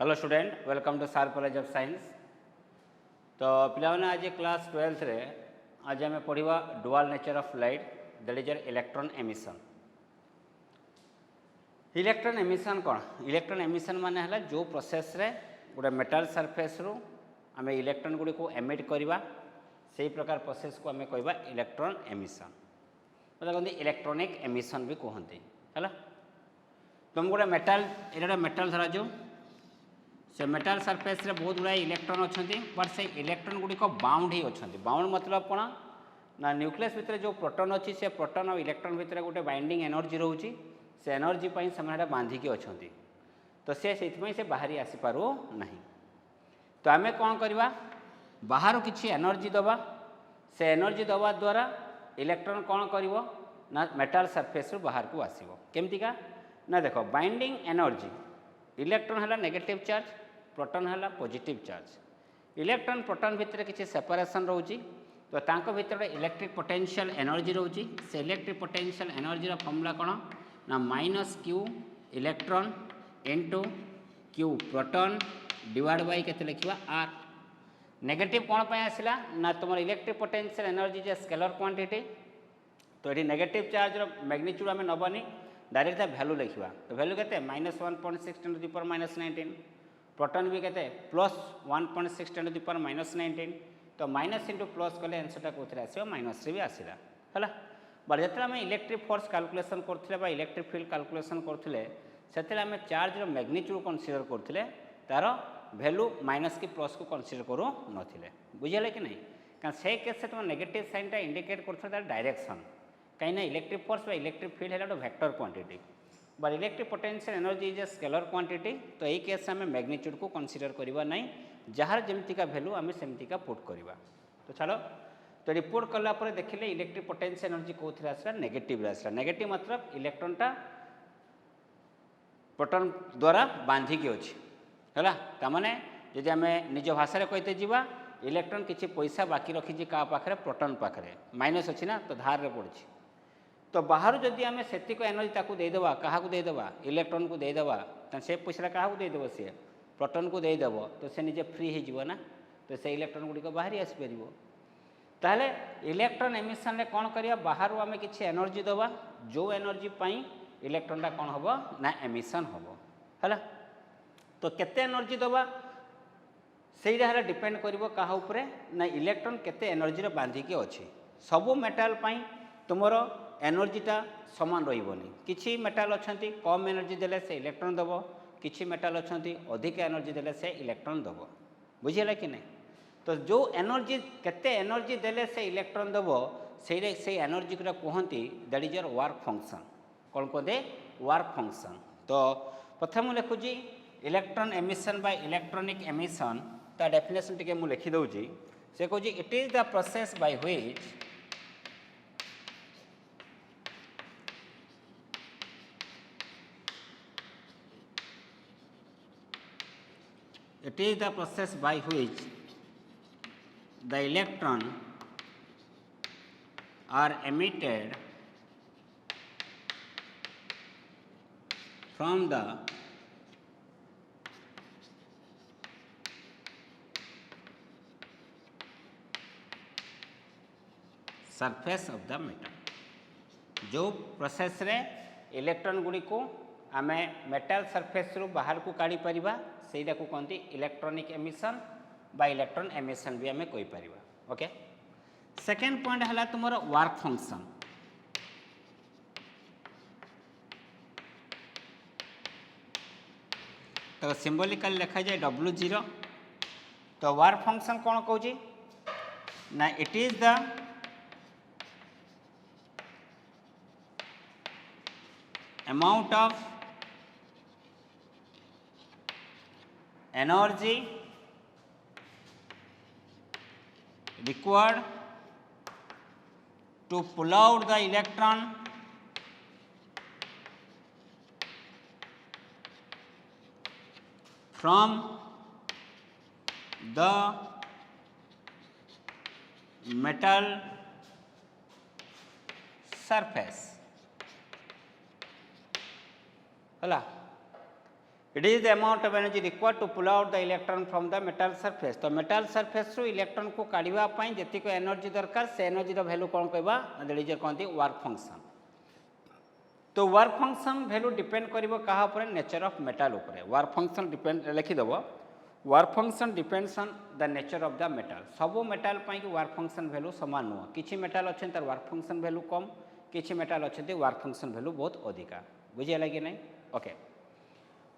Hello student, welcome to सार college of science. तो पिलाने आज क्लास 12 रे आज आम पढ़ा dual nature of light that is electron emission. Electron emission कौन? इलेक्ट्रॉन एमिशन माने है जो प्रोसेस रे गोटे मेटल सरफेस रु आम इलेक्ट्रॉन गुड़ी को एमिट करवा से प्रकार प्रोसेस को आम कहवा इलेक्ट्रॉन एमिशन। मतलब कहते इलेक्ट्रॉनिक एमिशन भी कहते है। तुम गोटे मेटल ये मेटल धरा जो से मेटल सरफेस रे बहुत गुड़ा इलेक्ट्रॉन अच्छा बट से इलेक्ट्रॉन गुड़िक बाउंड ही अच्छा। बाउंड मतलब कौन ना न्यूक्लियस भितर जो प्रोटॉन अच्छी से प्रोटॉन और इलेक्ट्रॉन भितर गोटे बाइंडिंग एनर्जी रोचे से एनर्जी से बांधिकी अच्छा तो से बाहरी आसीपारू ना। तो आम कौन करवा बाहर किसी एनर्जी दबा से एनर्जी दबा द्वारा इलेक्ट्रॉन कौन कर मेटल सरफेस रू बाहर को आसो केमतिका ना देख बाइंडिंग एनर्जी इलेक्ट्रॉन है नेगेटिव चार्ज प्रोटॉन है पॉजिटिव चार्ज। इलेक्ट्रॉन प्रोटॉन भितर किसी सेपरेशन रोची तो तांको भितर इलेक्ट्रिक पोटेंशियल एनर्जी रोची से इलेक्ट्रिक पोटेंशियल एनर्जी फॉर्मूला कौन ना minus Q electron into Q proton divide by केते लिखिबा आर। नेगेटिव कौन पे आसला ना तुम इलेक्ट्रिक पोटेंशियल एनर्जी जे स्केलर क्वांटिटी तो ये नेगेटिव चार्ज मैग्नीट्यूड आम नबनी डायरेक्ट वैल्यू लिखा तो वैल्यू के -1.6 × 10⁻19 प्रोटॉन भी के +1.6 × 10⁻19 तो माइनस इंटू प्लस कले आंसरटा कौन आसो माइनस भी आसला है। बट जो आम इलेक्ट्रिक फोर्स कैलकुलेशन करते इलेक्ट्रिक फील्ड कैलकुलेशन करते से आम चार्ज मैग्नीट्यूड कनसीडर करते तार वैल्यू माइनस की प्लस को कनसीडर करूँ नथिले बुझे कि नहीं कारण से केस तुम नेगेटिव साइनटा इंडिकेट कर डायरेक्शन कहीं इलेक्ट्रिक फोर्स इलेक्ट्रिक फील्ड है गोटे vector quantity but electric potential energy is a scalar quantity. तो यही केस आम मैग्नीट्यूड को कनसीडर करवा ना जार जमतीका वैल्यू आम सेमतीका पुट करवा। तो चलो तो रिपोर्ट कलापर देखिले इलेक्ट्रिक पोटेंशियल एनर्जी कौन आसला नेगेटिव आसला। नेगेटिव मतलब इलेक्ट्रॉनटा प्रोटॉन द्वारा बांधिकी अच्छी है ताने जदि आम निज भाषा कहते जीवा इलेक्ट्रॉन किसी पैसा बाकी रखी क्या पाखे प्रोटॉन पाखे माइनस अच्छी ना तो धार रे पड़ी तो बाहर जदि आम से एनर्जी ताकू देदेवा क्या देदेवा इलेक्ट्रॉन को देदेवा से पैसा क्या देदेव सी प्रोटॉन को देदेव तो से निजे फ्री हो ना तो से इलेक्ट्रॉन गुड़िक बाहर आसपर। ताहले इलेक्ट्रॉन एमिशन रे कौन करिया बाहर आम किसी एनर्जी दबा जो एनर्जी पाई इलेक्ट्रॉनटा कौन हम ना एमिशन हम है। तो केते एनर्जी दबा से डिपेंड कर ना इलेक्ट्रॉन केते एनर्जी रे बांधिकी अच्छी। सबू मेटाल पाई तुमर एनर्जीटा समान रही किसी मेटाल अच्छा कम एनर्जी देले से इलेक्ट्रॉन दब किसी मेटाल अच्छा अधिक एनर्जी देले से इलेक्ट्रॉन दब बुझेगा कि नहीं। तो जो एनर्जी केते एनर्जी देले से इलेक्ट्रॉन दब से एनर्जी को कहती that is your work function कौन कहते वर्क फंक्शन। तो प्रथम लिखुची electron emission by electronic emission ता डेफिनेशन टिके मु लिखि दउची से कहूँ it is the process by which it is the process by which the electron are emitted from the surface of the metal। जो प्रोसेस रे इलेक्ट्रॉन गुड़ी को आम मेटल सरफेस रू बाहर को काढ़ी परिबा सेटा को कहते इलेक्ट्रॉनिक एमिशन बा इलेक्ट्रॉन एमिशन भी आम कहीपर। ओके सेकेंड पॉइंट है तुम वर्क फंक्शन। तो सिंबलिकल लिखा जाए W0 तो वर्क फंक्शन कौन कहूँ ना it is the amount of energy required to pull out the electron from the metal surface है। It is the amount of energy required to pull out the electron from the metal surface. तो metal surface रु electron को काढ़ा जी energy दरकार से energy value कौन कहवा that is कहते वर्क फंक्शन। तो वर्क फंक्शन वैल्यू डिपेंड करिवो कहा ऊपर नेचर ऑफ मेटल ऊपर। वर्क फंक्शन डिपेंड लिखिदेव work function depends on the nature of the metal. सबू मेटल पाई वर्क फंक्शन वैल्यू समान नुह। किछि मेटल अच्छे तार वर्क फंक्शन वैल्यू कम, किछि मेटल अच्छे वर्क फंक्शन वैल्यू बहुत अधिका। बुझीगला कि नहीं? ओके।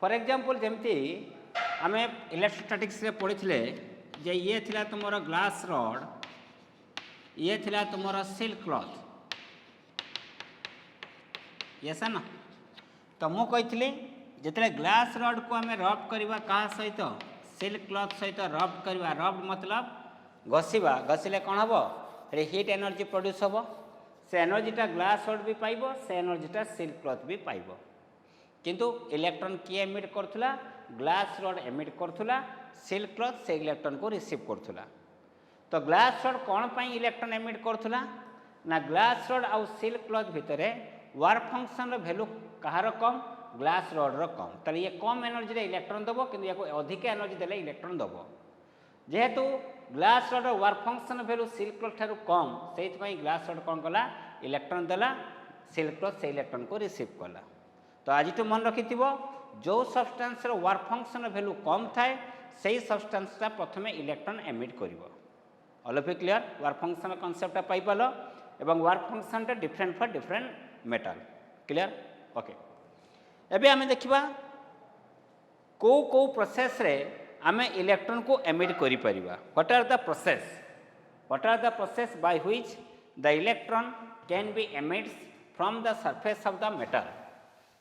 फॉर एग्जांपल जमती आम इलेक्ट्रोस्टैटिक्स रे पढ़ी जे ये थिला तुमर ग्लास रॉड, ये थिला तुमर सिल्क क्लॉथ, ये सा ना। तो मु कही जिते ग्लास रॉड को आम रब करवा क्या सहित सिल्क क्लॉथ सहित रब करवा, रब मतलब घषा, घषिले कौन हम हिट एनर्जी प्रोड्यूस हम, से एनर्जीटा ग्लास रॉड भी पाइब, से एनर्जीटा सिल्क क्लॉथ भी पाइब। किंतु इलेक्ट्रॉन किए एमिट करुला, ग्लास रॉड एमिट करुला, सिल्क क्लॉथ से इलेक्ट्रॉन को रिसीव करुला। तो ग्लास रॉड कौन पाई इलेक्ट्रॉन एमिट करुला ना ग्लास रॉड आउ सिल्क क्लॉथ भितर वर्क फंक्शन वैल्यू कहार कम, ग्लास रॉड रो कम। तो ये कम एनर्जी रे इलेक्ट्रॉन दबो, किंतु या अधिक एनर्जी देले इलेक्ट्रॉन दबो। जेहेतु glass rod work function value silk cloth ठारू कम, से ग्लास रॉड कौन कला इलेक्ट्रॉन देला, सिल्क क्लॉथ से इलेक्ट्रॉन को रिसीव कला। तो आज मन रखि जो सब्सटेंस वर्क फंक्शन वैल्यू कम थाए से सब्सटेंसटा प्रथम इलेक्ट्रॉन एमिट करिवो। All of you clear? Work function कॉन्सेप्टटा पाई पालो एवं वर्क फंक्शनटा different for different metal. Clear? Okay. एबे आमे देखिबा को प्रोसेस रे आमे इलेक्ट्रॉन को एमिट करि परिबा। What are the process? What are the process by which the electron can be emits from the surface of the metal?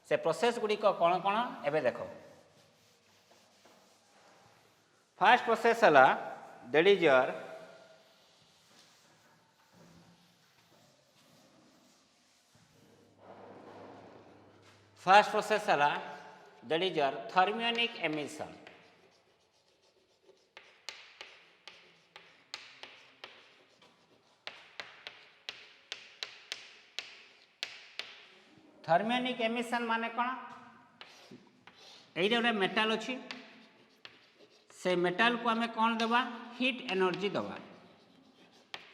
से प्रोसेस गुड़िक कौन कौन एबे देखो। फर्स्ट प्रोसेस है that is your first process है that is your thermionic emission. Thermionic emission माने कौन? ये मेटाल अच्छी से मेटाल को आम कौन दबा हीट एनर्जी दबा।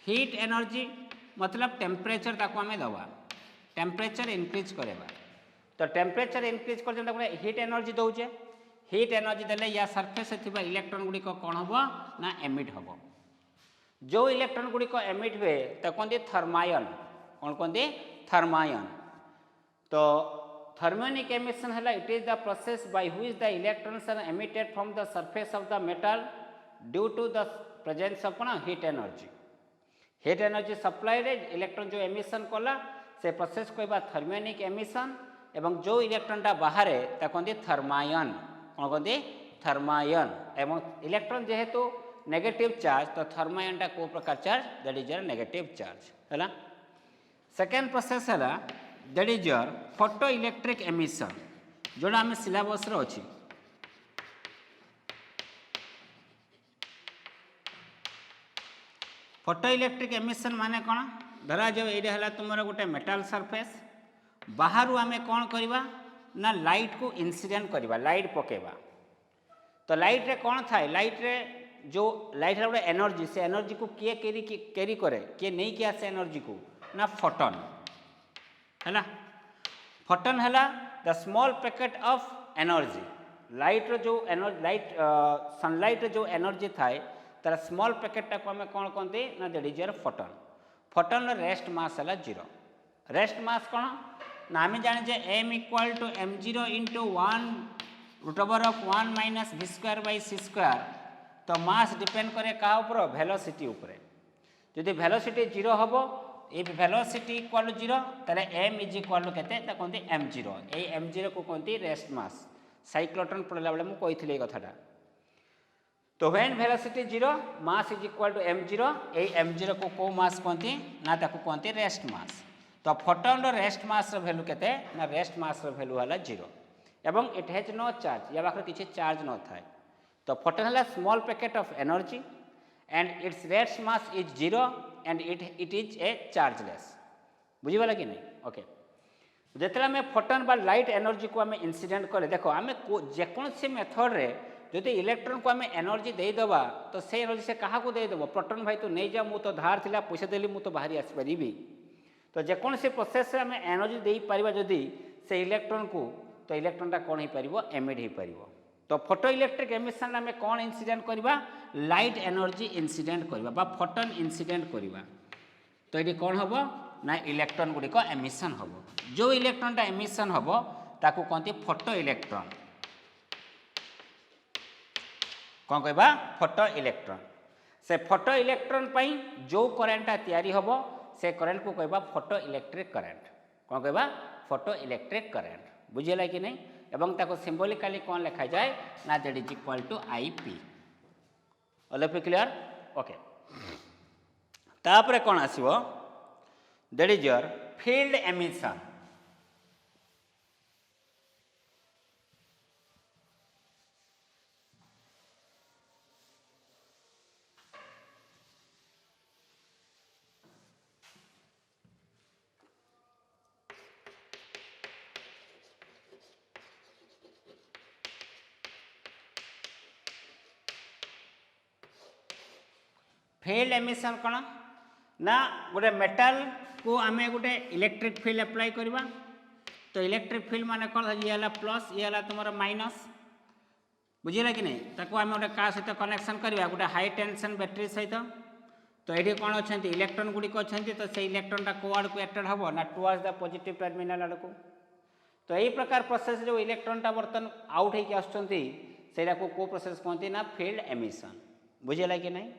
हीट एनर्जी मतलब टेम्परेचर ताको आम दबा, टेम्परेचर इनक्रीज करवा। तो टेम्परेचर इनक्रीज कर हीट एनर्जी दौचे। हीट एनर्जी देले या सरफेस थिबा इलेक्ट्रॉन गुड़िक कौन हम ना एमिट हम। जो इलेक्ट्रॉन गुड़िक एमिट हुए तो कहते थर्मायन। कौन कहते? थर्मायन। तो थर्मियोनिक एमिशन है it is the process by which the electrons are emitted from the surface of the metal due to the presence of heat energy. Heat energy supply रे electron जो emission कला से process कहबा thermionic emission. एवं जो इलेक्ट्रॉनटा बाहर कहते थर्मायन। कौन कहते? थर्मायन। एवं इलेक्ट्रॉन जेहेतु नेगेटिव चार्ज तो थर्मायनटा को प्रकार charge that is your negative charge है। सेकेंड प्रोसेस है that is your photo electric emission जोड़ा आम सिलेबस रे अछि। फोटो इलेक्ट्रिक एमिशन माने कौन? धरा जाओ ये तुम गोटे मेटाल सरफेस बाहर आम कौन करवा ना लाइट को इंसिडेंट करवा, लाइट पकेवा। तो लाइट रे कौन थाए? लाइट रे जो लाइट रे एनर्जी से एनर्जी को किए कैरी करे, किए नहीं किया से एनर्जी को ना फोटोन है। फोटोन है the small packet of energy. Light रो जो एनर्जी लाइट सनलाइट रो जो एनर्जी थाए तार स्मॉल पैकेटा को आम कौन कहते ना that is your photon. Photon rest mass है 0। रेस्ट मास कौन ना आम जाने M equal to m0 into 1√1 minus v²/c²। तो मास डिपेंड करे क्या ऊपर? वेलोसिटी ऊपर। यदि वेलोसिटी 0 हम इफ वेलोसिटी इक्वाल 0 तारे m इज इक्वाल के कहते m0। ये m0 को कहते रेस्ट मास। साइक्लोट्रॉन पढ़ला बेले मुझे कही कथाटा। तो when velocity 0 mass is equal to m0, ये m0 को मास कहते ना ताको कहते रेस्ट मास। तो फोटोन रेस्ट मास वैल्यू केते ना रेस्ट मास वैल्यू है 0 एवं इट हैज नो चार्ज, या पाखे किसी चार्ज न थाए। तो फोटोन है small packet of energy and it's rest mass is 0 and it is a chargeless. बुझीगला कि नहीं? ओके। जिते आम फोटन बा लाइट एनर्जी को आम इनसीडेंट कले देख आम जेकोसी मेथड रे जदि इलेक्ट्रॉन को आम एनर्जी देदेबा तो से एनर्जी से क्या देदेव प्रोटॉन भाई तू नहीं जा मु तो धार थिला पैसा देली मु तो बाहरी आसपारि तो जेकोसी प्रोसेस आम एनर्जी दे पारिबा जदि से इलेक्ट्रॉन को तो इलेक्ट्रॉनटा कौन हो पार एमिट हो पार तो फोटो इलेक्ट्रिक एमिशन आम कौन इनसीडेंट करवा लाइट एनर्जी इनसीडेंट करवा फोटन इनसीडेंट करवा तो ये कौन हम ना इलेक्ट्रॉन गुड़िक एमिशन हम जो इलेक्ट्रॉनटा एमिशन हम ताकू कहते फोटो इलेक्ट्रॉन कौन कहबा फोटो इलेक्ट्रॉन से फोटो इलेक्ट्रॉन पाई जो करेंटा तैयारी हम से करेंट को कहबा फोटो इलेक्ट्रिक करेंट कौन कहबा फोटो इलेक्ट्रिक करेंट बुझेगा कि नहीं एवं ताको सिंबॉलिकली कौन लिखा जाए ना that is equal to IP all of you clear okay तापर कौन आसीबो that is your field emission field emission कौन ना गोटे मेटाल को आम गोटे इलेक्ट्रिक फील्ड अप्लाई करवा तो इलेक्ट्रिक फील्ड माने कौन ये प्लस ये तुम माइनस बुझेगा कि नहीं ताको आम गोटे क्या सहित कनेक्शन करवा गोटे हाई टेंशन बैटेरी सहित तो ये कौन अच्छा इलेक्ट्रॉन गुड़िक अच्छा तो से इलेक्ट्रॉनटा को आड़ को एट्राक्ट हम ना टुवर्ड्स द पॉजिटिव टर्मिनल आड़ को तो यही प्रकार प्रोसेस जो इलेक्ट्रॉनटा बर्तन आउट होकर आसुँचा को प्रोसेस कहते ना फील्ड एमिशन बुझेगा कि नहीं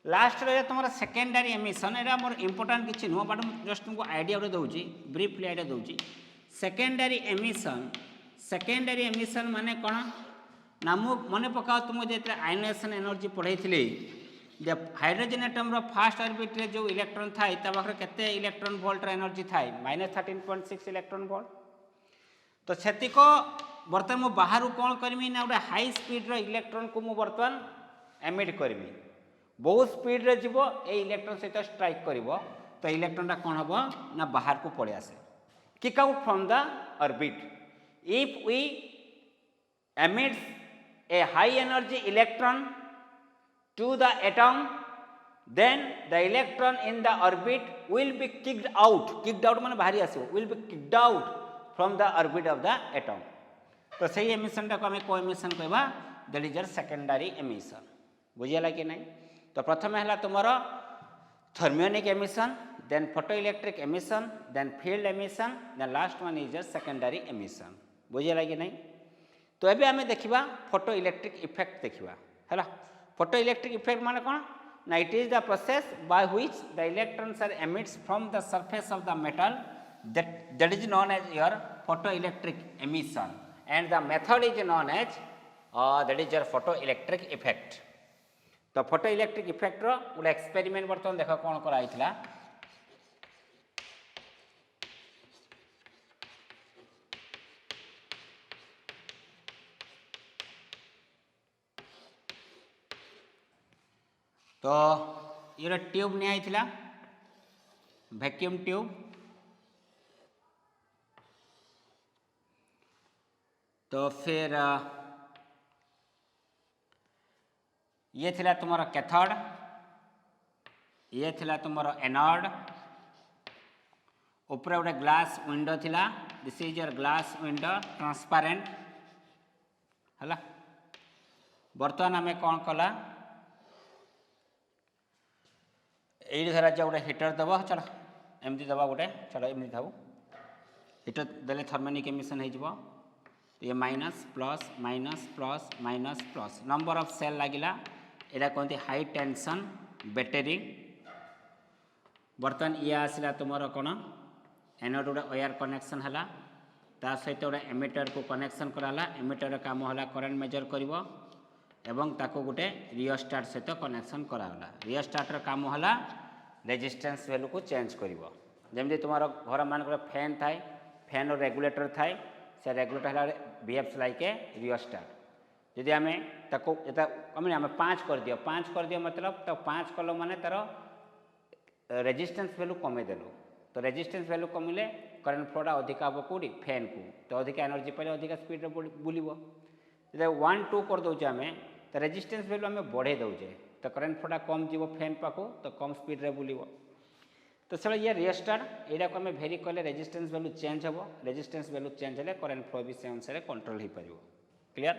लास्ट रहा तुम सेकेंडरी एमिशन यहाँ मोर इंपोर्टाट किसी नुह बट जस्ट तुमको आइडिया गोटे दूसरी ब्रीफली आइडिया दूसरी सेकेंडरी एमिशन माने कौन ना मु मन पकाओ तुमको जो आयनाइजेशन एनर्जी पढ़ाई हाइड्रोजन एटम फास्ट ऑर्बिट रे जो इलेक्ट्रॉन थाए पाखे केते इलेक्ट्रॉन वोल्ट एनर्जी थाए -13.6 इलेक्ट्रॉन वोल्ट तो सेतिक बर्तमान मु बाहर कौन करमी ना गोटे हाई स्पीड इलेक्ट्रॉन को मु बर्तमान एमिट करमी बहुत स्पीड रे जीवो ए इलेक्ट्रॉन सहित स्ट्राइक करिवो तो इलेक्ट्रॉनटा कौन हम ना बाहर को पड़े आसे kick out from the orbit if we emits a high energy electron to the atom then the electron in the orbit will be kicked out माने बाहरी आसो will be kicked out from the orbit of the atom तो सही emission को आम को emission कहबा that is your secondary emission बुझेगा कि नहीं तो प्रथम है तुमर thermionic emission then photo electric emission then field emission then last one is your secondary emission बुझेगा कि नहीं तो एबे आम देखा फोटो इलेक्ट्रिक इफेक्ट देखा है फोटो इलेक्ट्रिक इफेक्ट माने कौन ना it is the process by which the electrons are emits from the surface of the metal that is known as your photo electric emission and the method is known as that is your photoelectric effect तो photoelectric effect रो गोटे experiment बर्तमान देख कौन कराइथिला तो ये tube नहीं आईला वैक्यूम ट्यूब तो फिर ये थिला तुमर कैथोड ये थिला तुमर एनोड ऊपर गोटे ग्लास विंडो थिला this is your glass window transparent है बर्तमान आम कौन कला ये धरा जा गोटे हिटर दब चलो एमती दबा गोटे चलो एमती था हिटर देले थर्मोनिक एमिशन हो ये minus plus minus plus minus plus number of cell लगिला एटा कहते हाई टेंशन बैटेरी बर्तमान ये आसला तुमर कौन एनोड गोटे वायर कनेक्शन है ता सहित गोटे एमिटर को कनेक्शन कराला एमिटर काम है करेन्ट मेजर कर एवं ताको गोटे रियोस्टाट सहित कनेक्शन कराला रियोस्टाटर काम है रेजिस्टेंस वैल्यू को चेंज कर जमी तुम घर मान फैन थाए फैन रेगुलेटर थाए से रेगुलेटर है बिहेव्स लाइक ए रियोस्टाट जदि आम ताको आम 5 कर दियो मतलब तो 5 कल माने तार रेजिस्टेंस वैल्यू कमे देलु तो रेजिस्टेंस वैल्यू कमिले करेन्ट फ्लोटा अधिक हम कौटी फैन को तो अधिक एनर्जी पाइले अधिक स्पीड बुलिबो जब 1 2 कर दौचे आम तो रेजिस्टेंस वैल्यू आम बढ़े दौचे तो करेन्ट फ्लोटा कम जीव फैन पाखु तो कम स्पीड रे बुलिबो तो से ये रिस्टार्ट यहाँ को आम भेरी कले रेजिस्टेंस वैल्यू चेंज हम रेजिस्टेंस वैल्यू चेंज हेल्ले करेन्ट फ्लो भी से अनुसार कंट्रोल हो पार क्लियर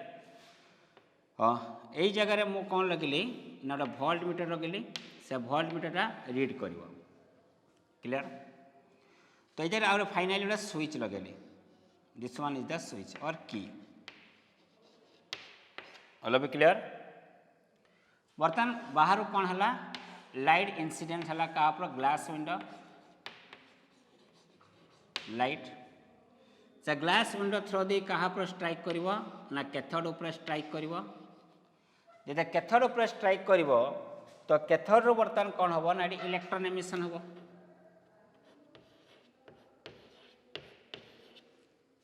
हाँ यही जगह मुझे कौन लगिली ना गोटे भोल्ट मीटर लगिली से भोल्ट मीटरटा रीड कर क्लियर तो ये आगे फाइनाली गोटे स्विच लगेली this one is the switch और की ऑल बी क्लियर बर्तमान बाहर कौन है लाइट इंसिडेंट है क्या ग्लास विंडो लाइट से ग्लास विंडो थ्रो दी क्या स्ट्राइक कर ना कैथोड उपर स्ट्राइक कर जब कैथोड उपर स्ट्राइक कर तो कैथोड रू बर्तमान कौन हम ना इलेक्ट्रॉन एमिशन हम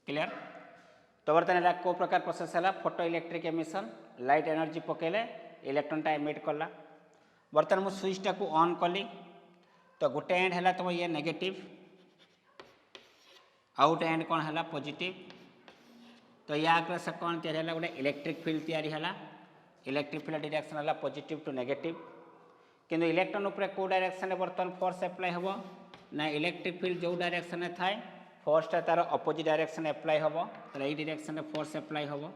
क्लियर तो बर्तमान को प्रकार प्रोसेस है photo electric emission light energy पकेले इलेक्ट्रॉनटा एमिट कला बर्तमान मुझे स्विचटा को ऑन कली तो गोटे एंड है तुम ये नेगेटिव आउ गोटे एंड कौन है पॉजिटिव तो या से कौन या गोटे इलेक्ट्रिक फील्ड तैयारी है इलेक्ट्रिक फील्ड डायरेक्शन है पॉजिटिव टू नेगेटिव किंतु इलेक्ट्रॉन उपर कौ डायरेक्शन बर्तमान फोर्स एप्लाई हम ना इलेक्ट्रिक फील्ड जो डायरेक्शन थाए फोर्सटा तार अपोजिट डायरेक्शन एप्लाई हम तो यही डायरेक्शन फोर्स एप्लाई हम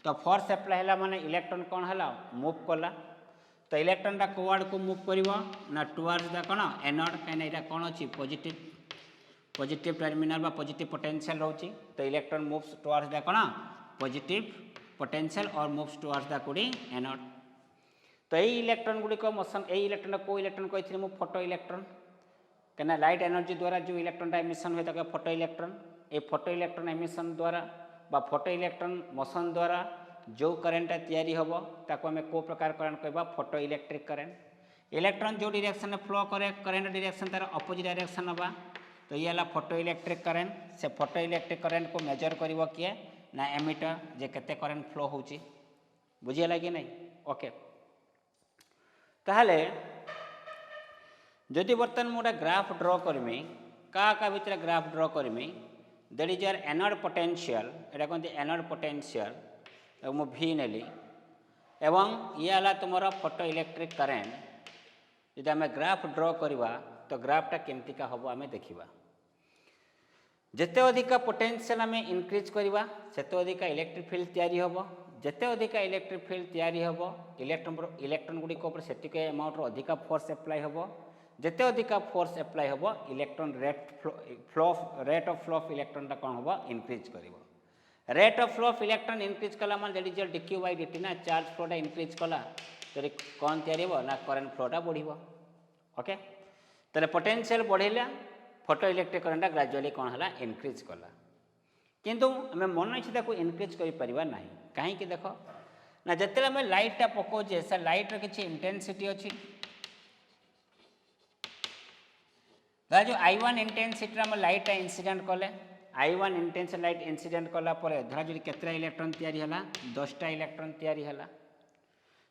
तो फोर्स एप्लाई है माने इलेक्ट्रॉन कौन है मूव कला तो इलेक्ट्रॉनटा कोआड को मूव कर ना टुवर्ड्स द कौन एनोड कहीं यहाँ कौन अच्छी पॉजिटिव टर्मिनल बा पॉजिटिव पोटेंशियल रोची तो इलेक्ट्रॉन मूव्स टुवर्ड्स द कौन पॉजिटिव पोटेंशियल और मूव्स टुवर्ड्स द कोडी एनोड तो यही इलेक्ट्रॉन गुड़िक मोशन यही इलेक्ट्रॉन को इलेक्ट्रॉन कही मु फोटो इलेक्ट्रॉन कहीं लाइट एनर्जी द्वारा जो इलेक्ट्रॉनटा एमिशन हुए फोटो इलेक्ट्रॉन ये फोटो इलेक्ट्रॉन एमिशन द्वारा बा फोटो इलेक्ट्रॉन मोशन द्वारा जो करेन्टा तैयारी हम ताको आम को प्रकार करेन्ट कहबा फोटो इलेक्ट्रिक करेन्ट इलेक्ट्रॉन जो डायरेक्शन में फ्लो करे करेन्ट डायरेक्शन तार अपोजिट डायरेक्शन हवा तो ये है फोटो इलेक्ट्रिक करेन्ट से फोटो इलेक्ट्रिक करेन्ट को मेजर कर किए ना एमिटर जे केते करेन्ट फ्लो होची बुझीगला कि नहीं ओके ताहले जदि बर्तमान मुझे ग्राफ ड्र करमी क्या भितर ग्राफ ड्र करमी दैट इज यार एनोड पोटेंशियल एटा कहते एनोड पोटेंशियल मु भी नेली एवं ये है तुम फोटो इलेक्ट्रिक करेन्ट जब आम ग्राफ ड्र करवा तो ग्राफटा केमतिका हम आम देखा जिते अधिका पोटेंशियल आम इनक्रीज करवा सेते अधिका इलेक्ट्रिक फील्ड तैयारी हम जिते अधिका इलेक्ट्रिक फील्ड तैयारी हम इलेक्ट्रॉन गुड़िक से अमाउंट अधिका फोर्स एप्लाई हम जिते अधिका फोर्स एप्लाई हम electron rate of flow of इलेक्ट्रॉनटा कौन हम इनक्रीज कर rate of flow of electron increase कला मान that is DQ by DT ना चार्ज फ्लोटा इनक्रीज कला तो कौन तैयारी ना करेन्ट फ्लोटा बढ़िबो ओके तो पोटेंशियल बढ़ेला फोटो इलेक्ट्रिक करेन्टा ग्रेजुअली कौन है इनक्रीज कला किंतु आम मन इच्छा को इनक्रीज कर ना कहीं देख ना जिते आम लाइटा पकाचे से लाइटर किसी इंटेंसिटी अच्छी जो I1 इंटेंसिटी आम लाइटा इनसीडेंट कले I1 इंटेंस लाइट इनसीडेंट कला धरा जो केतटा इलेक्ट्रॉन तैयारी है 10टा इलेक्ट्रॉन तैयारी है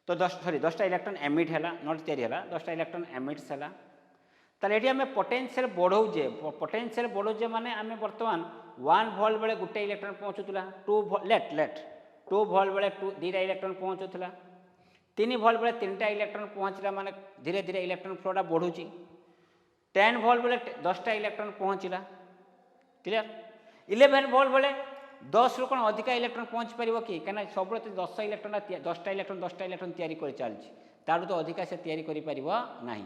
तो 10टा इलेक्ट्रॉन एमिट है नॉट तैयारी है 10टा इलेक्ट्रॉन एमिट्स है ताले ये आम पोटेंशियल बढ़ाऊे पोटेंशियल बढ़ाऊे माने आम बर्तमान 1 वोल्ट बेले गोटे इलेक्ट्रॉन पहुँचुला 2 वोल्ट बेले 2टा इलेक्ट्रॉन पहुँचुला 3 वोल्ट बेले 3टा इलेक्ट्रॉन पहुँचला माने धीरे धीरे इलेक्ट्रॉन फ्लोटा बढ़ुची 10 वोल्ट बेले 10टा इलेक्ट्रॉन पहुँचला क्लियर 11 वोल्ट बेले 10 रु कौन अधिका इलेक्ट्रॉन पहुँच पार कि कहीं सब 10टा इलेक्ट्रॉन तैयारी कर चलती तारू तो अधिका से तैयारी करना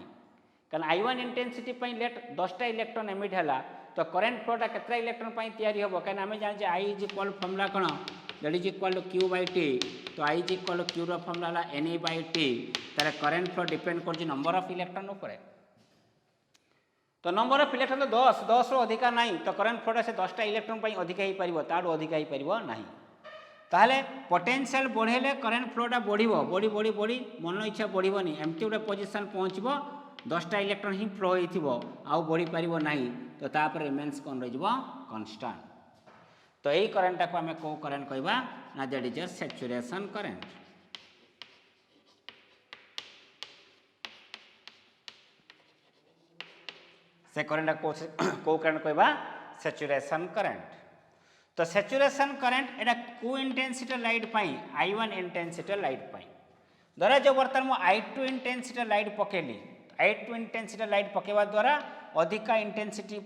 कारण I1 इंटेंसिटी लेट 10टा इलेक्ट्रॉन एमिट है तो करेन्ट फ्लोटा केतटा इलेक्ट्रॉन तैयारी हम कहीं आम जाने I इज इक्वल फॉर्मूला कौन that is equal to Q by T तो I is equal to Q formula है NE बाय टी तार करेन्ट फ्लो डिपेंड कर नंबर ऑफ इलेक्ट्रॉन उपर तो नंबर ऑफ इलेक्ट्रॉन तो 10 रो अधिका ना तो करेन्ट फ्लोटा से 10टा इलेक्ट्रॉन अधिका हो पार तारू अधिका हो पार ना ताहले पोटेंशियल बढ़ेले करेन्ट फ्लोटा बढ़िबो बढ़ी बढ़ी बढ़ी मन इच्छा बढ़िबनी एमती गोटे पोजिशन पहुँचबो 10टा इलेक्ट्रॉन ही फ्लो होइथिबो आउ बढ़ी पारिबो नाही तो तापर रिमेन्स कौन रहिबो कांस्टेंट तो यही करेन्टा को आम को करेन्ट कहबा ना दैट इज सैचुरेशन करेन्ट से करेन्ट को करंट कहबा सैचुरेशन करंट। तो सैचुरेशन करंट एटा को इंटेंसिटी लाइट पाई I1 इंटेंसिटी लाइट पाई द्वारा जो बर्तमान मु I2 इंटेंसिटी लाइट पकेली I2 इंटेंसिटी लाइट पकेवा द्वारा अधिका इंटेंसिटी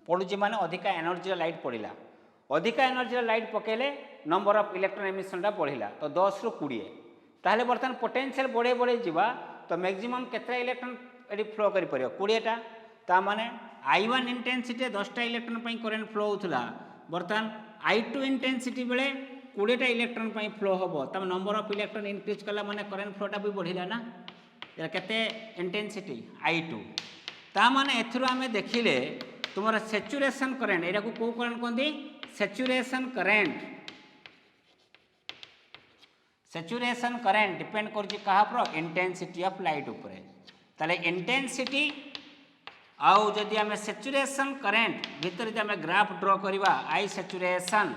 पड़ुची माने अधिका एनर्जी लाइट पड़िला अधिका एनर्जी लाइट पकेले नंबर ऑफ इलेक्ट्रॉन एमिशन बढ़िला तो 10 रु 20 ताहले बर्तमान पोटेंशियल बढ़े बढ़े जीवा तो मैक्सिमम केतरा इलेक्ट्रॉन एडी फ्लो करि परियो 20 टा ता माने I1 इंटेंसिटी 10 टा इलेक्ट्रॉन पई करंट फ्लो होथला बर्तमान I2 इंटेंसिटी बेले 20 टा इलेक्ट्रॉन पई फ्लो होबो तब नंबर ऑफ इलेक्ट्रॉन इंक्रीज कला माने करंट फ्लोटा भी बढ़िला ना या केते इंटेंसिटी I2 ता माने एथरो हमें देखिले तुमरा सैचुरेशन करंट एटा को करंट कोंदी सैचुरेशन करंट डिपेंड करछि कहा पर इंटेंसिटी ऑफ लाइट ऊपर ताले इंटेंसिटी आउ जदि आम सैचुरेशन करंट भीतर जदि आम ग्राफ ड्र करवा आई सैचुरेशन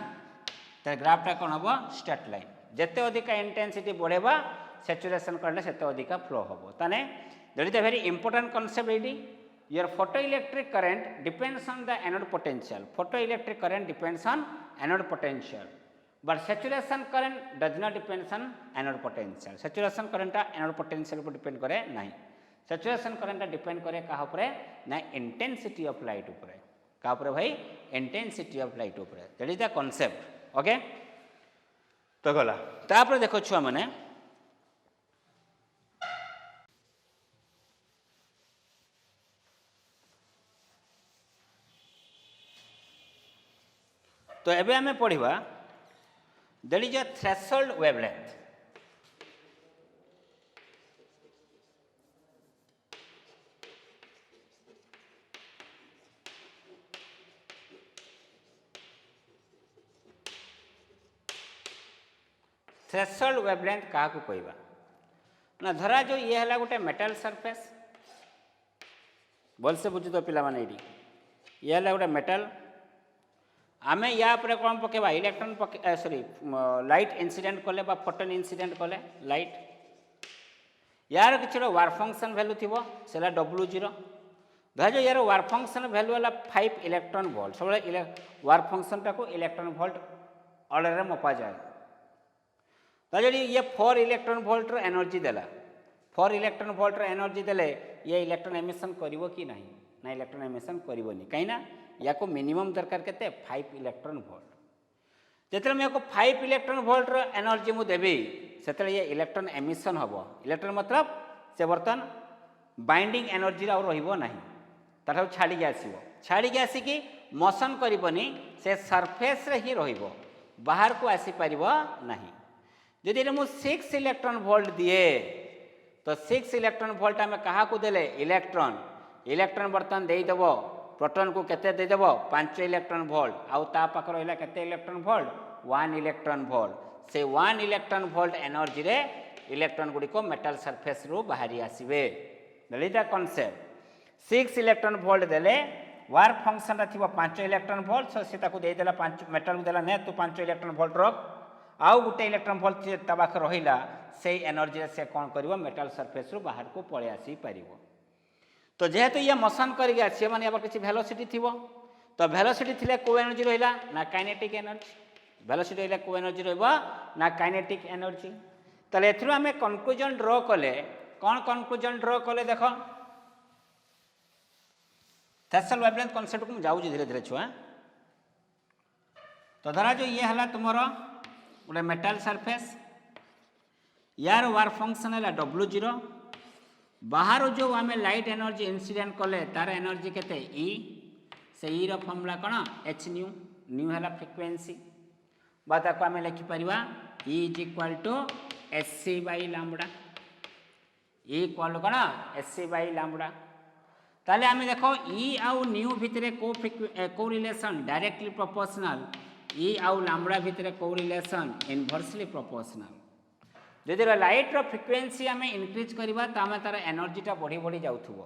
तो ग्राफटा कौन हम स्ट्रेट लाइन जिते अधिका इंटेंसिटी बढ़ेबा सैचुरेशन करंट सेते अधिका फ्लो हम ताने that is a very important concept एडी your photoelectric current depends on the anode potential photoelectric current depends on anode potential but saturation current does not depends on anode potential saturation current anode potential पर depend करे नहीं saturation current depend करे कहा ऊपर ना intensity of light ऊपर कहा ऊपर भाई इंटेंसिटी ऑफ लाइट ऊपर that is the concept okay तो गला तापर देखो छुआ माने तो एबे हमें पढ़िबा that is a threshold wavelength threshold wavelength क्या कहवा ना धरा जो ये है गोटे मेटल सरफेस भलसे बुझी तो पिला माने ये है गोटे मेटल आमे या पर कौन पकेबा इलेक्ट्रॉन पके सॉरी लाइट इंसिडेंट कले बा फोटोन इंसिडेंट कले लाइट यार किसी वार फंक्शन वैल्यू थी से W0 धर यार वार फंक्शन वैल्यू है 5 इलेक्ट्रॉन वोल्ट सब वार फंक्शन टाक इलेक्ट्रॉन वोल्ट ऑर्डर में मपा जाए तो ये 4 इलेक्ट्रॉन वोल्ट एनर्जी देला 4 इलेक्ट्रॉन वोल्ट एनर्जी देले ये इलेक्ट्रॉन एमिशन करिवो कि नहीं ना इलेक्ट्रॉन एमिशन करिवोनी कहीं ना या को मिनिमम दरकार केते 5 इलेक्ट्रॉन वोल्ट जेतले मैं को 5 इलेक्ट्रॉन वोल्ट एनर्जी मु देबी सेतले ये इलेक्ट्रॉन एमिशन हबो इलेक्ट्रॉन मतलब से बर्तन बाइंडिंग एनर्जी और रहिबो नहीं ताठा छाड़ी के आसिकी मोशन करिवोनी से सरफेस रे ही रहिबो बाहर को आसी परिबो नहीं जदि मु 6 इलेक्ट्रॉन वोल्ट दिए तो 6 इलेक्ट्रॉन वोल्ट आम क्या देले इलेक्ट्रॉन बर्तन देदेव प्रोटॉन को केते देदेव 5 इलेक्ट्रॉन वोल्ट आउ ता पाख रहा केते इलेक्ट्रॉन वोल्ट 1 इलेक्ट्रॉन वोल्ट से 1 इलेक्ट्रॉन वोल्ट एनर्जी रे इलेक्ट्रॉन गुडी को मेटल सरफेस रु बाहरी आसीबे that is the concept 6 electron volt देले वार फंक्शन रा थिबो 5 इलेक्ट्रॉन वोल्ट सो से ताको दे देला 5 मेटल को देला ने तू 5 इलेक्ट्रॉन वोल्ट रख आउ गोटे इलेक्ट्रॉन वोल्ट ता पाख रहिला से एनर्जी रे से कोन करिवो मेटल सरफेस रु बाहर को पळे आसी परिवो तो जेहेतु ये मोशन करके आसी माने अब किसी वेलोसिटी थी तो वेलोसिटी थिले को एनर्जी रहिला ना काइनेटिक एनर्जी वेलोसिटी रहिला को एनर्जी रहबा ना काइनेटिक एनर्जी तले एथरो हमें कंक्लूजन ड्रॉ कले कौन कंक्लूजन ड्रॉ कले देखो थ्रेशोल्ड वेवलेंथ कांसेप्ट को जाऊ धीरे धीरे छुआ तो धरा जो ये हला तुमरो गोटे मेटल सरफेस यार वार फंक्शन है W0 बाहर जो आम लाइट एनर्जी इंसिडेंट कले तार एनर्जी केते E से E रो फॉर्मूला कौन h न्यू न्यू है फ्रिक्वेंसी बात को आम लिखिपर E is equal to SC by lambda E equal कौन SC बाई लैम्बडा ताले आम देखो E आउ न्यू भितर को रिलेशन डायरेक्टली प्रोपोर्शनल E आउ लैम्बडा भितर को रिलेशन इनवर्सली प्रोपोर्शनल जदि लाइट रो फ्रिक्वेंसी आम इनक्रीज करवा तो आम तार एनर्जीटा बढ़ी बढ़ी जाऊथबो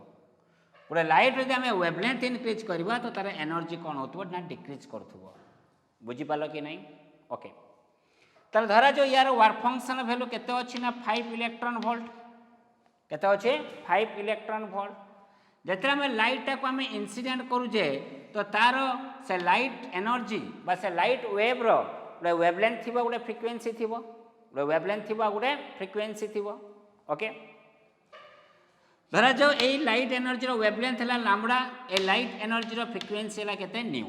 गोटे लाइट जब आम वेवलेंथ इनक्रीज करवा तो तार एनर्जी कौन हो ना डिक्रीज करूँ बुझीपाल कि नहीं ओके तार धरा जो यार वार फंक्शन वैल्यू केते अछि ना 5 इलेक्ट्रॉन वोल्ट केते अछि 5 इलेक्ट्रॉन वोल्ट जिते आम लाइटा को आम इनसीडेंट करुचे तो तार से लाइट एनर्जी बा से लाइट वेव रो गोटे वेवलेंथ थी गोटे फ्रिक्वेन्सी थी गोटे वेवलेंथ थी गोटे फ्रिक्वेन्सी थी ओके धरा जाओ ये लाइट एनर्जी वेवलेंथ है लाम्बडा ए लाइट एनर्जी फ्रिक्वेन्सी है केते न्यू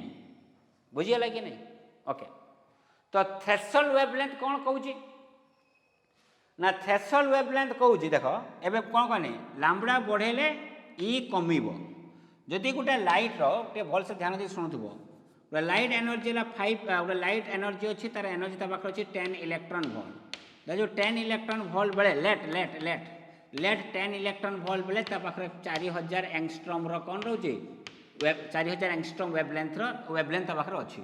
बुझीगला कि नहीं ओके तो थ्रेशोल्ड वेवलेंथ कौन कहूँ ना थ्रेशोल्ड वेवलेंथ कहूँ देख एबे कौन कहने लाम्बडा बढ़ेले ई कमिब जदि गोटे लाइट रे भल से ध्यान दी शुणुव गोटे लाइट एनर्जी है 5 गोटे लाइट एनर्जी अच्छी तार एनर्जी पाखे अच्छी 10 इलेक्ट्रॉन वोल्ट जो 10 इलेक्ट्रॉन वोल्ट बेले लेट 10 इलेक्ट्रॉन वोल्ट बेले पाखे 4000 एंगस्ट्रॉम कौन रोचे 4000 एंगस्ट्रॉम वेवलेंथ पाखे अच्छी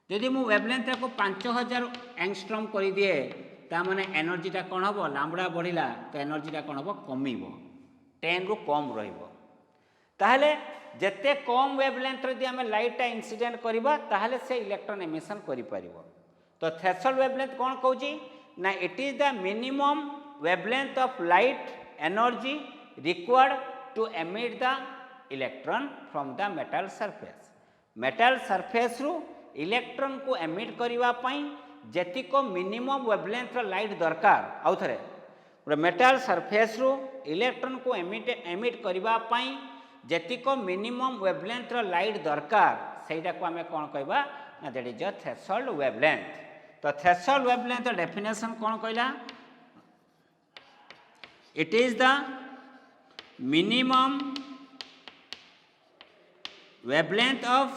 जदि मु वेवलेंथ को 5000 एंगस्ट्रॉम कर दिए ताने एनर्जीटा कौन हम लाम्बडा बढ़ला तो एनर्जीटा कौन हम कमिब 10 रु कम ताहले जेते कम वेवलेंथ रे आम लाइटा इनसीडेंट करबा ताहले से इलेक्ट्रॉन एमिशन करि परिबो तो थ्रेशोल्ड वेवलेंथ कौन कहूँ ना it is the minimum wavelength of light energy required to emit the electron from the metal surface रु इलेक्ट्रॉन को एमिट करबा पई जेतिक मिनिमम वेवलेंथ लाइट दरकार आउ थरे गोटे मेटल सरफेस रु इलेक्ट्रॉन को एमिट करबा पई जेतिक मिनिमम वेवलेंथ लाइट दरकार सेटा को आमे कोन कहबा ना that is a threshold wavelength तो थ्रेशोल्ड वेवलेंथ डेफिनेशन कोन कहला it is the minimum wavelength of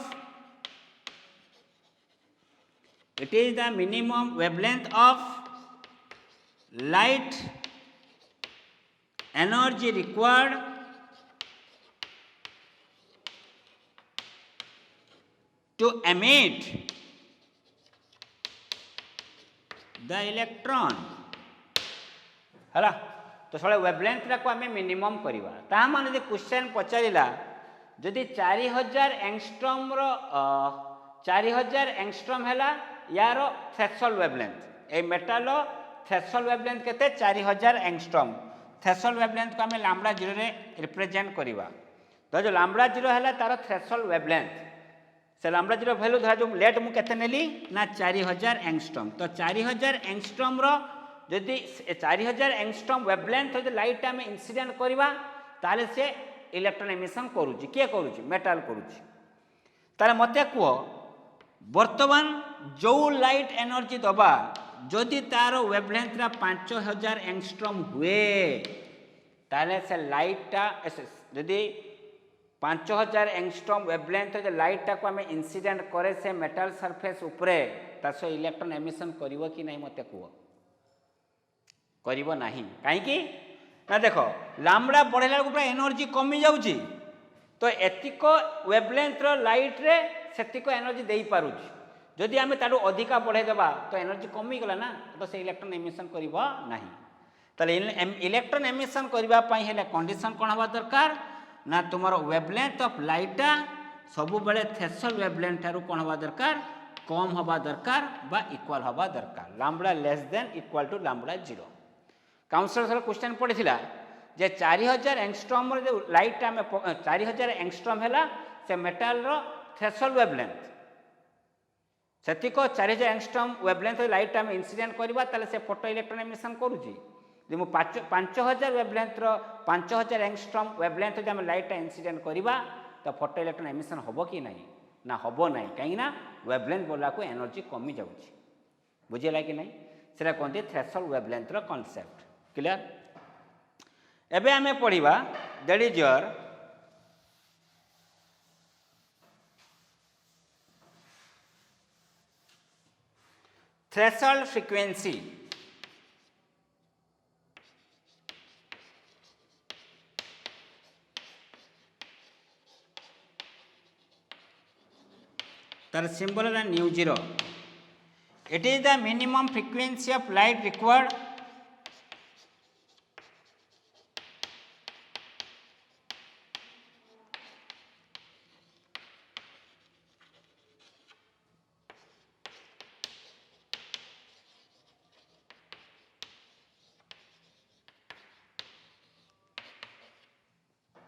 it is the minimum wavelength of light energy required to emit the electron हला तो सळे वेवलेंथ को आम मिनिमम करवा ता माने क्वेश्चन पचारिला जदि 4000 एंगस्ट्रॉम 4000 एंगस्ट्रॉम है यार थ्रेशोल्ड वेवलेंथ ए मेटाल थ्रेशोल्ड वेवलेंथ केते 4000 एंगस्ट्रॉम थ्रेशोल्ड वेवलेंथ को आम लाम्बडा जीरो रे रिप्रेजेंट करवा तो जो लाम्बडा जीरो है तार थ्रेशोल्ड वेवलेंथ से लाम्बडा जीरो वैल्यू धरा जो लेट मु केते नेली ना 4000 एंगस्ट्रॉम तो 4000 एंगस्ट्रॉम जदि 4000 एंगस्ट्रॉम वेवलेंथ लाइट आम इनसीडेंट करवा ताले से इलेक्ट्रॉन एमिशन करुच्ची किए करुच्ची मेटाल करुच्ची ताले मते कह वर्तमान जो लाइट एनर्जी दबा जदि तार वेवलेंथ 5000 एंगस्ट्रॉम हुए ताले से लाइटा जदि 5000 एंगस्ट्रॉम वेवलेंथ लाइटा को आम इनसीडेंट करे से मेटाल सरफेस उपरे तार इलेक्ट्रॉन एमिशन करिवो कि नहीं मते कह करिवो नहीं काहेकि ना देख लाम्बडा बढ़ेला पूरा एनर्जी कमी जाऊँगी तो एतिक वेवलेंथ लाइट रे सेतिक एनर्जी दे पारुची जदि आम तारू अधिका बढ़ेदेबा तो एनर्जी कमीगला ना तो से इलेक्ट्रॉन एमिशन करिवो नाही ताले इलेक्ट्रॉन एमिशन करने हेले कंडीशन कौन हवा दरकार ना तुमर वेवलेंथ ऑफ लाइटा सबु बेले थ्रेशोल्ड वेवलेंथ ठारू कौन हवा दरकार कम हवा दरकार बा इक्वल हवा दरकार lambda less than equal to lambda zero counsellor question पड़ी जे 4000 एंगस्ट्रॉम जो लाइट आम 4000 एंगस्ट्रॉम है से मेटाल थ्रेशोल्ड वेवलेंथ सेतिक 4000 एंगस्ट्रॉम वेवलेंथ लाइट आम इनसीडेंट करवा ताले से फोटो इलेक्ट्रॉन एमिशन करुच्ची जो मु 5000 वेवलेंथ 5000 एंगस्ट्रॉम वेवलेंथ जो आम लाइट इनसीडेंट करवा तो फोटो इलेक्ट्रॉन एमिशन हम कि नहीं ना हम ना कहीं वेवलेंथ बोला को एनर्जी कमी जाऊँगी बुझेगा कि नहीं से कहते थ्रेशोल्ड वेवलेंथ कॉन्सेप्ट क्लियर एबे आमे पढ़िबा that is your threshold frequency तार सिंबल है nu zero it is the minimum frequency of light required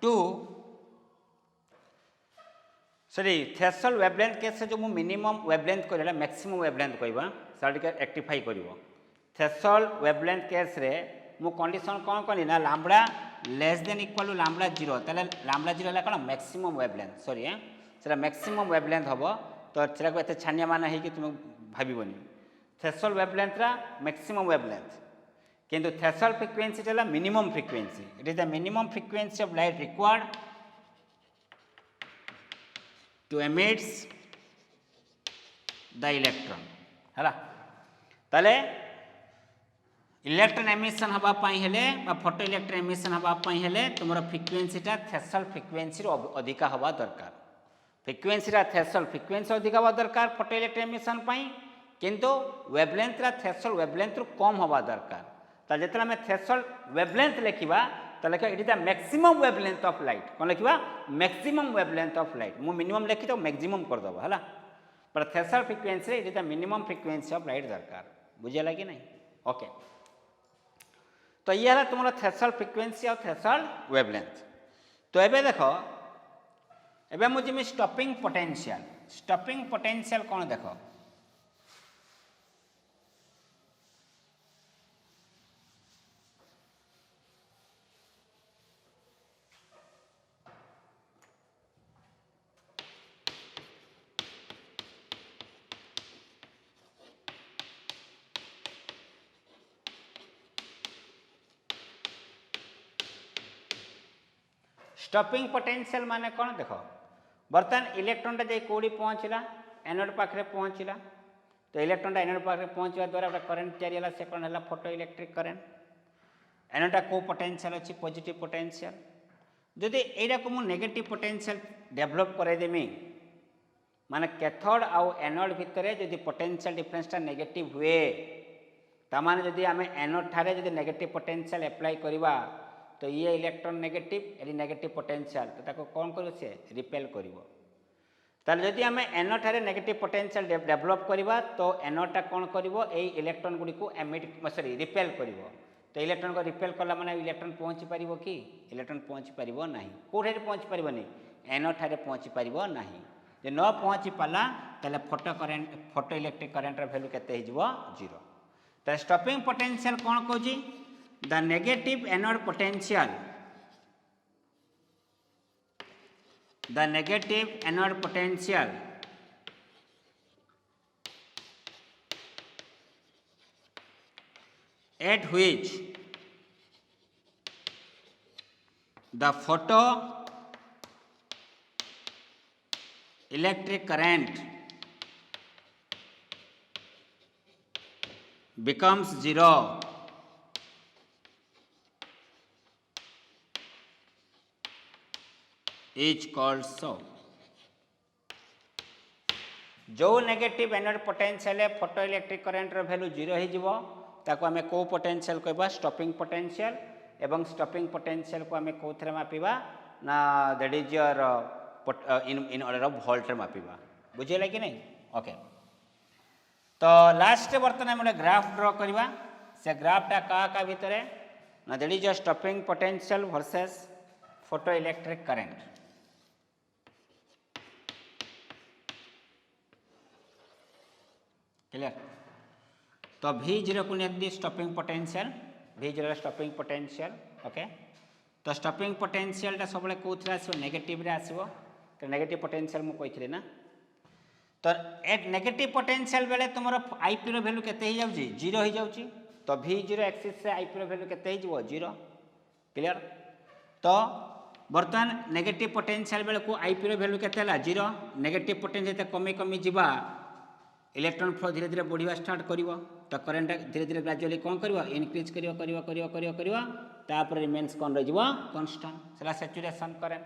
to sorry threshold wavelength case जो मु मिनिमम वेवलेंथ कहला मैक्सिमम वेवलेंथ कहबा साडिके रेक्टिफाई करिवो थ्रेशोल्ड वेवलेंथ केस रे मु कंडीशन कोन कनी ना lambda less than equal to lambda 0 तले लैम्बडा 0 हला कोन मैक्सिमम वेवलेंथ सॉरी सेला मैक्सिमम वेवलेंथ हबो तो सेला को एते छानिया माना है कि तुम भाबिबोनी थ्रेशोल्ड वेवलेंथ रा मैक्सिमम वेवलेंथ किंतु थ्रेशोल्ड फ्रीक्वेंसी हला minimum frequency it is the minimum frequency of light required to emits the electron हला तले इलेक्ट्रॉन एमिशन हबा पई हेले बा फोटो इलेक्ट्रॉन एमिशन हबा पई हेले तुमरो फ्रीक्वेंसीटा थ्रेशोल्ड फ्रीक्वेंसी रो अधिका हबा दरकार फ्रीक्वेंसी रा थ्रेशोल्ड फ्रीक्वेंसी अधिका हबा दरकार फोटो इलेक्ट्रॉन एमिशन पई किंतु वेवलेंथ रा थ्रेशोल्ड वेवलेंथ रो कम हबा दरकार त जेतला में थ्रेशोल्ड वेवलेंथ लेखिबा तो लिखा it is the maximum wavelength of light कौन लिखा मैक्सिमम वेवलेंथ ऑफ लाइट मु मिनिमम लिखी तो मैक्सिमम कर दबो हला पर threshold frequency it is the minimum frequency of light दरकार बुझेला कि नहीं ओके तो ये हला तुमरो थ्रेशोल्ड फ्रीक्वेंसी और थ्रेशोल्ड वेवलेंथ तो एबे देखो एबे मु जिमि स्टॉपिंग पोटेंशियल कौन देखो स्टॉपिंग पोटेंशियल माने कौन देख बर्तमान इलेक्ट्रॉन टा कौड़ी पहुँचला एनोड पाखे पहुँचला तो इलेक्ट्रॉन एनोड पाखे पहुँचवा द्वारा गोटे करेन्ट या से कौन है फोटो इलेक्ट्रिक करेन्ट एनोडा कौ पोटेंशियल अच्छी पॉजिटिव पोटेंशियल जदि एटा को मु नेगेटिव पोटेंशियल डेवलप करदेमी माने कैथोड आउ एनोड भितर जदि पोटेंशियल डिफरेंसटा नेगेटिव हुए तामाने जदि आमे एनोड ठारे जदि नेगेटिव पोटेंशियल अप्लाई करवा तो ये इलेक्ट्रॉन नेगेटिव एडी नेगेटिव पोटेंशियल तो ताको कौन करो से रिपेल करिवो ताले जदि आमे एनोड ठारे नेगेटिव पोटेंशियल डेवलप करवा तो एनोडटा कौन करिवो ए इलेक्ट्रॉन गुडी को एमिट सॉरी रिपेल करिवो तो इलेक्ट्रॉन को रिपेल कला माने इलेक्ट्रॉन पहुँची पारिबो कि इलेक्ट्रॉन पहुँची पारिबो नाही कोठे पहुँची पारिबोनी एनोड ठारे पहुँची पारिबो नाही जे न पहुँची पाला ताले फोटो इलेक्ट्रिक करेंट रा वैल्यू केते हिजबो 0 तो स्टॉपिंग पोटेंशियल कौन कहूजी the negative anode potential at which the photo electric current becomes 0 is called so जो नेगेटिव एनोड पोटेंशियल है फोटो इलेक्ट्रिक करंट रो वैल्यू 0 ही जीवो ताको हमें को पोटेंशियल कहबा स्टॉपिंग पोटेंशियल एवं स्टॉपिंग पोटेंशियल को हमें कोथरे मापिबा ना that is your in order of volt रे मापिबा बुझेला कि नहीं ओके तो लास्ट बर्तन हम ग्राफ ड्रॉ करबा से ग्राफटा का भितर ना that is your stopping potential versus photoelectric current clear तो V0 को नेदी stopping potential V0 stopping potential okay तो स्टॉपिंग पोटेंशियल टा सब कौन आसो नेगेटिव रे आसो तो नेगेटिव पोटेंशियल मु कही ना तो एट नेगेटिव पोटेंशियल बेले तुम आईपी रो वैल्यू केते ही जाउची 0 ही जाउची तो V0 एक्सिस से आईपी रो वैल्यू केते ही जीवो 0 क्लियर तो बर्तमान नेगेटिव पोटेंशियल बेले को आईपी रो वैल्यू केते हला 0 नेगेटिव पोटेंशियल कमी कमी जीवा इलेक्ट्रॉन फ्लो धीरे धीरे बढ़िया स्टार्ट करिवो तो करंट धीरे धीरे ग्रेजुअली कौन करिवो इंक्रीज करिवो तापर रिमेन्स कौन रही कांस्टेंट सेला सैचुरेशन करंट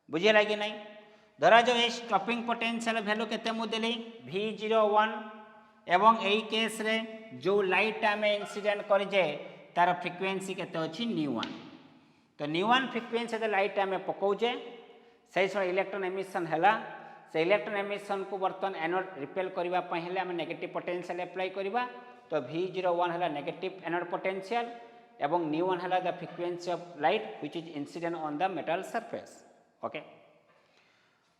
बुझेला कि नहीं धरा जो ये स्टॉपिंग पोटेंशियल वैल्यू केते मु देली V01 एवं एई केस रे जो लाइट आमे इंसिडेंट करि जे तार फ्रीक्वेंसी केते अछि ν1 तो ν1 फ्रीक्वेंसी दे लाइट आमे पकोजे सही समय इलेक्ट्रॉन एमिशन हैला से इलेक्ट्रॉन एमिशन को बर्तन एनोड रिपेल करबा पय हेले हम नेगेटिव पोटेंशियल अप्लाई करबा तो V01 हैला नेगेटिव एनोड पोटेंशियल एवं ν1 हैला the frequency of light which is incident on the metal surface okay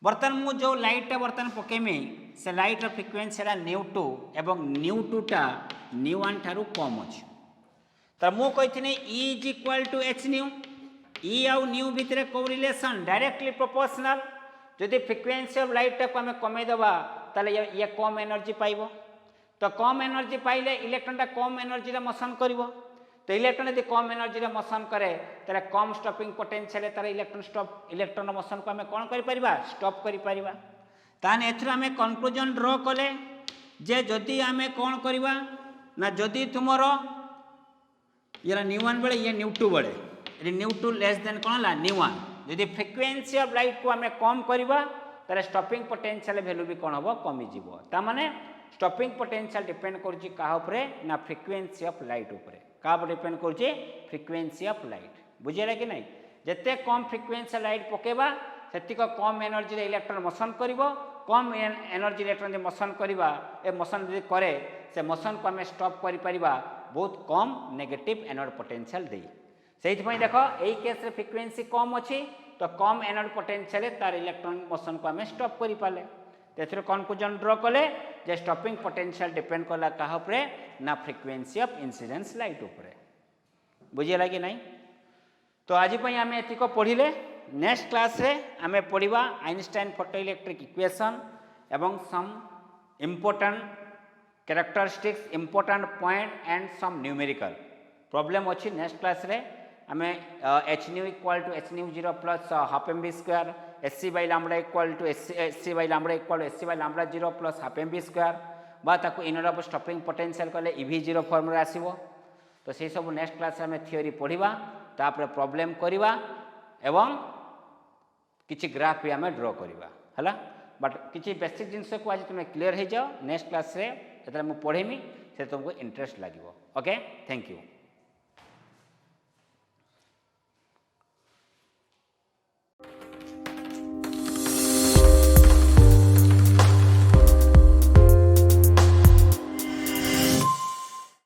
बर्तन मु जो लाइटा बर्तन पकेमी से लाइटर फ्रिक्वेन्सी है न्यू2 एवं न्यू2टा न्यू1 ठारू कम अच्छे तो मु कही E is equal to H nu E आउ न्यू भितर कौ रिलेसन डायरेक्टली प्रोपोर्शनल जदि फ्रिक्वेन्सी ऑफ लाइट टाक आम कमेदेबा ताले ये कम एनर्जी पाइब तो कम एनर्जी पाइले इलेक्ट्रॉनटा कम एनर्जी मोशन करिवो तो इलेक्ट्रॉन यदि कम एनर्जी मोशन करे ताले कम स्टॉपिंग पोटेंशियल तार इलेक्ट्रॉन मोशन को आम कौन कर स्टॉप कर ताने एथरो आम कंक्लूजन ड्र कले जे जदि आम कौन करवा ना जदि तुमर ये न्यू1 बेले ये न्यू2 बेले ये न्यू2 लेस देन कौन है न्यू1 जदि फ्रिक्वेन्सी ऑफ लाइट को आम कम करवा ताले स्टॉपिंग पोटेंशियल वैल्यू भी कौन हम कमिज ताने स्टॉपिंग पोटेंशियल डिपेंड करुच्ची क्या ना फ्रिक्वेन्सी ऑफ लाइट उपरे क्या डिपेंड करुच्ची फ्रिक्वेन्सी ऑफ लाइट बुझेगा कि नहीं जिते कम फ्रिक्वेन्सी लाइट पकेबा सेतिक कम एनर्जी इलेक्ट्रॉन मोशन करिवो कम एनर्जी इलेक्ट्रॉन मोशन करवा ए मोशन यदि करे से मोशन को आम स्टॉप कर बहुत कम नेगेटिव एनर्जी पोटेंशियल दे से देख यही केस रे फ्रिक्वेन्सी कम अच्छी तो कम एनर्जी पोटेंशियल तार इलेक्ट्रॉन मोशन को आम स्टॉप कर पाले तो कन्क्लूजन ड्र कले जे स्टॉपिंग पोटेंशियल डिपेंड कला क्या ना फ्रिक्वेन्सी ऑफ इंसिडेंस लाइट उपरे बुझेगा कि नहीं तो आज आम एतिक पढ़िले नेक्स्ट क्लास रे आम पढ़ा आइंस्टाइन फोटोइलेक्ट्रिक इक्वेशन एवं some important characteristics important point and some numerical problem अच्छी नेक्स्ट क्लास रे आम H nu equal to H nu 0 plus half M B square S C by lambda equal to S C by lambda equal to S C by lambda 0 plus half M B square बा ताको inner of stopping potential कले इवी 0 form रे आसीबो तो से सब next class आम theory पढ़ा तापर प्रॉब्लम करवा एवं किछि ग्राफ भी आम ड्र करवा है बट किछि बेसिक जिनस को आज तुम क्लीयर हो जाओ नेक्स्ट क्लास रे जब मुझे पढ़ेमी से तुमको इंटरेस्ट लगे ओके थैंक यू।